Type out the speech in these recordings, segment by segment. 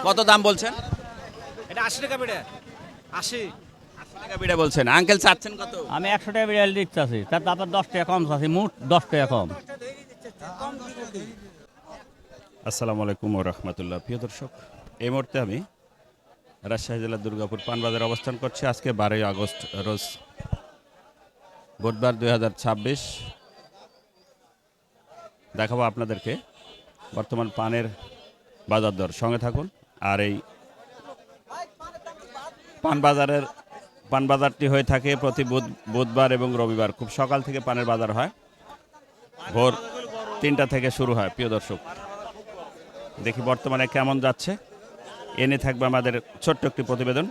কত দাম বলছেন? এটা 80 টাকা বিড়ে 80 টাকা বিড়া বলছেন। আঙ্কেল চাচ্ছেন কত? আমি 100 টাকা বিড়াল দিতে আছি, তার তারপর 10 টাকা কম আছে, মোট 10 টাকা কম। আসসালামু আলাইকুম ওয়া রাহমাতুল্লাহ। প্রিয় দর্শক, এই মুহূর্তে আমি রাজশাহী জেলার দুর্গাপুর পানবাজারে অবস্থান করছি। আজকে 12ই আগস্ট রোজ বুধবার 2026। দেখাবো আপনাদেরকে বর্তমান পানের বাজার দর। সঙ্গে থাকুন। আর এই পানবাজারটি হয়ে থাকে প্রতি বুধবার এবং রবিবার। খুব সকাল থেকে পানের বাজার হয়, ভোর 3টা থেকে শুরু হয়। প্রিয় দর্শক, দেখি বর্তমানে কেমন যাচ্ছে, এনে থাকবে আমাদের ছোট্ট একটি প্রতিবেদন।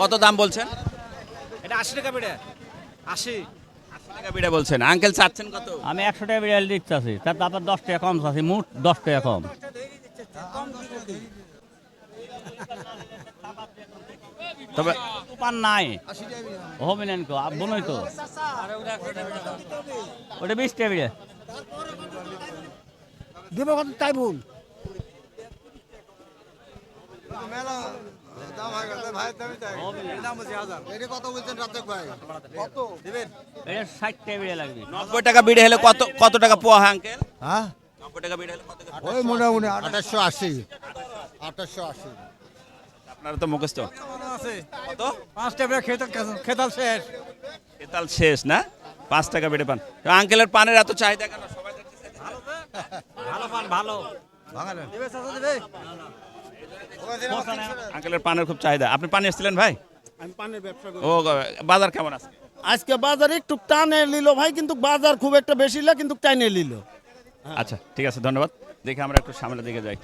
কত দাম বলছেন? এটা 80 টাকা বিড়ে 80 টাকা বিড়া বলছেন। আঙ্কেল চাচ্ছেন কত? আমি 100 টাকা বিড়াল দিতে আছি, তার তারপর 10 টাকা কম আছে, মোট 10 টাকা কম। তবে পান নাই হবে না কো বনই তো ওটা 20 টাকা বিড়ে দেব কত তাই বল। এটা 60 টাকা বিড়ে লাগবে। 90 টাকা বিড়ে হলে কত টাকা পোয়া হয় আঙ্কেল? হ্যাঁ 90 টাকা বিড়ে হলে কত টাকা? ওই মোটামুটি 2880 2880। আপনারা তো মুখস্থ। কত? 5 টাকা খেতাল শেষ কেতাল শেষ না? 5 টাকা বিড়ে পান। তো আঙ্কেলের পানের এত চাহিদা কেন? সবাই দেখতেছে ভালো পান ভালো দিবে চাচা দিবে আঙ্কেলের পানের খুব চাহিদা। আপনি পানি এসেছিলেন ভাই? আমি পানের ব্যবসা করি। ও বাজার কেমন আছে? আজকে বাজারে একটু টানে নিল ভাই, কিন্তু বাজার খুব একটা বেশি না, কিন্তু টানে নিল। আচ্ছা ঠিক আছে, ধন্যবাদ। দেখি আমরা একটু সামনের দিকে যাই।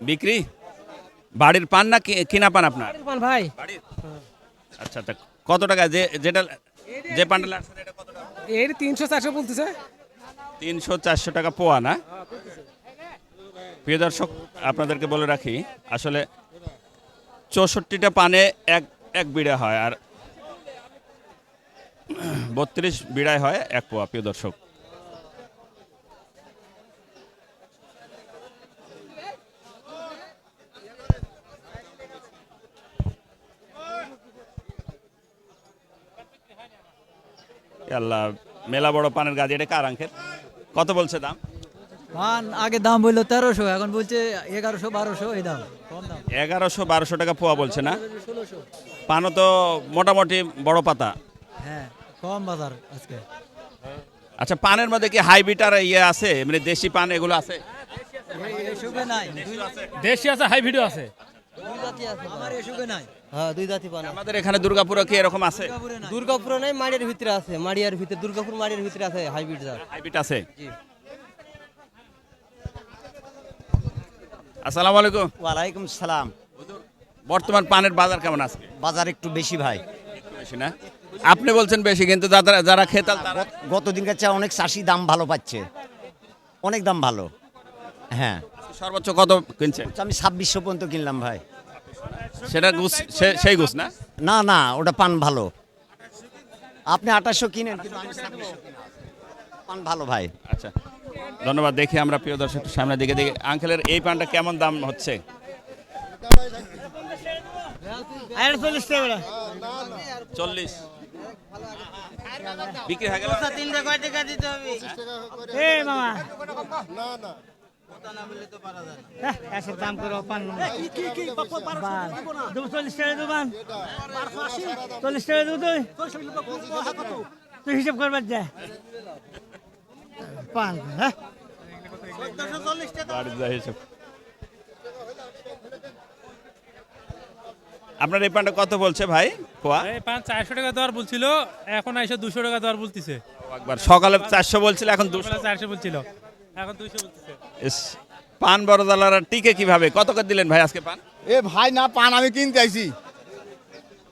বিক্রি বাড়ির পান না কিনা পান আপনার? পান ভাই বাড়ির। আচ্ছা আচ্ছা, কত টাকা যে পানটা লাগছে এটা কত টাকা? এর 300-400 বলতেছে। 300-400 টাকা পোয়া না? প্রিয় দর্শক, আপনাদেরকে বলে রাখি, আসলে 64টা পানে এক বিড়া হয়, আর 32 বিড়ায় হয় 1 পোয়া। প্রিয় দর্শক, আল্লাহ, মেলা বড় পানের গাড়ি। এটা কার আঙ্কেল? কত বলছে দাম? পান আগে দাম বললো 1300, এখন বলছে 1100-1200 এই দাম, কম দাম। 1100-1200 টাকা পোয়া বলছে না? পানও তো মোটামুটি বড় পাতা। হ্যাঁ, কম বাজার আজকে। আচ্ছা, পানের মধ্যে কি হাইব্রিড আর ইয়ে আছে, মানে দেশি পান এগুলো আছে? এসবে নাই, দেশি আছে, হাইব্রিডও আছে। দুই জাতি আছে, আমার এসবে নাই। হ্যাঁ, দুই জাতি পান। আমাদের এখানে দুর্গাপুরে কি এরকম আছে? দুর্গাপুরে নাই, মাড়িয়ার ভিতরে আছে, মাড়িয়ার ভিতরে, দুর্গাপুর মাড়িয়ার ভিতরে আছে হাইব্রিড জাত। হাইব্রিড আছে? আসসালামু আলাইকুম। ওয়ালাইকুম সালাম। বর্তমান পানের বাজার কেমন আছে? বাজার একটু বেশি ভাই, একটু বেশি না? আপনি বলছেন বেশি, কিন্তু যারা খেতাল তারা গত দিনকার চেয়ে অনেক চাষি দাম ভালো পাচ্ছে, অনেক দাম ভালো। হ্যাঁ, সর্বোচ্চ কত কিনছেন? আমি 2600 পর্যন্ত কিনলাম ভাই। সেটা গুছ, সেই গুছ না? না না, ওটা পান ভালো। আপনি 2800 কিনেন, কিন্তু আমি 2600 কিনা। পান ভালো ভাই। আচ্ছা, ধন্যবাদ। দেখি আমরা প্রিয় দর্শক একটু সামনের দিকে দেখি আঙ্কেলের এই পানটা কেমন দাম হচ্ছে। 40 বিক্রি হয়ে গেল। দাম করো পান 40 টাকা দোকান 40 টাকা তুই হিসাব করবার যা পান। হ্যাঁ, আপনার এই পানটা কত বলছে ভাই পোয়া? এই পান 400 টাকা দর বলছিল, এখন আইসা 200 টাকা দর বলতিছে। একবার সকালে 400 বলছিল, এখন 200। 400 বলছিল, এখন 200 বলতিছে। পান বড় দালারা টিকে কিভাবে? কত করে দিলেন ভাই আজকে পান? এ ভাই না, পান আমি কিনতে আইছি।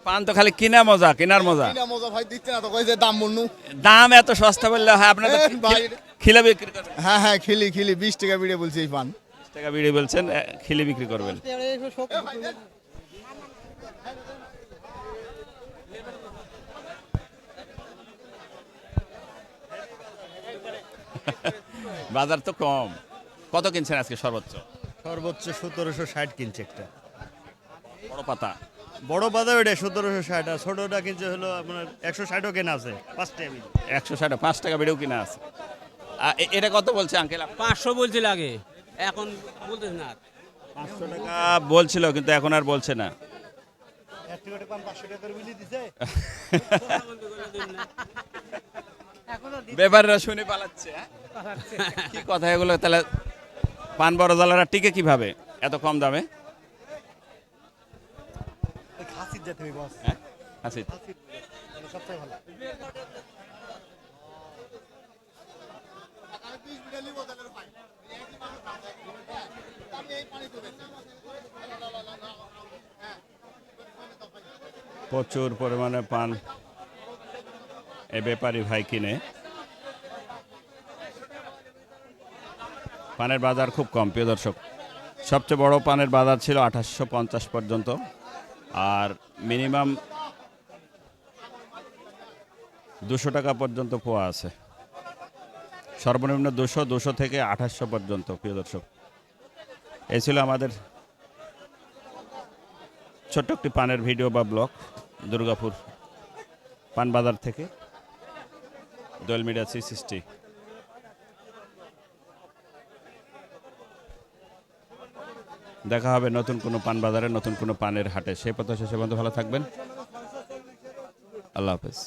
পান তো খালি কিনা মজা, কেনার মজা। মজা ভাই দিচ্ছে না তো, কই যে দাম বলনু। দাম এত সস্তা বললে হয়? আপনার তো ভাই খিলা বিক্রি করবেন। হ্যাঁ হ্যাঁ, খিলি 20 টাকা বিড়ে বলছি এই পান। টাকা বিড়ি বলছেন, খিলি বিক্রি করবেন। বাজার তো কম। কত কিনছেন আজকে সর্বোচ্চ? সর্বোচ্চ 1760 কিনছে একটা বড় পাতা বড় বাজার, ওটা 1760, আর ছোটটা কিনছে হলো আপনার 160ও কেনা আছে 5 টাকা বিড়ি। 160, 5 টাকা বেড়েও কিনা আছে। এটা কত বলছে আঙ্কেল? 500 বলছিল আগে, এখন বলতেছে না। 500 টাকা বলছিল, কিন্তু এখন আর বলছে না। এর থেকে ওটা 500 টাকা করে বিলি দিছে। ব্যাপারীরা শুনে পালাচ্ছে। কি কথা এগুলো? তাহলে পান বড় জালারা টিকে কিভাবে এত কম দামে? খাসির জাত হবে বস, হ্যাঁ, আচ্ছা। সবচেয়ে ভালো। প্রচুর পরিমাণে পান এই ব্যাপারী ভাই কিনে। পানের বাজার খুব কম, প্রিয় দর্শক। সবচেয়ে বড় পানের বাজার ছিল 2850 পর্যন্ত, আর মিনিমাম 200 টাকা পর্যন্ত পোয়া আছে। সর্বনিম্ন 200 থেকে 2800 পর্যন্ত, প্রিয় দর্শক। এই ছিল আমাদের ছোট্ট একটি পানের ভিডিও বা ব্লগ দুর্গাপুর পান বাজার থেকে। দোয়েল মিডিয়া 360। দেখা হবে নতুন কোনো পান বাজারে, নতুন কোনো পানের হাটে। সেই পথে শেষে বন্ধু ভালো থাকবেন। আল্লাহ হাফেজ।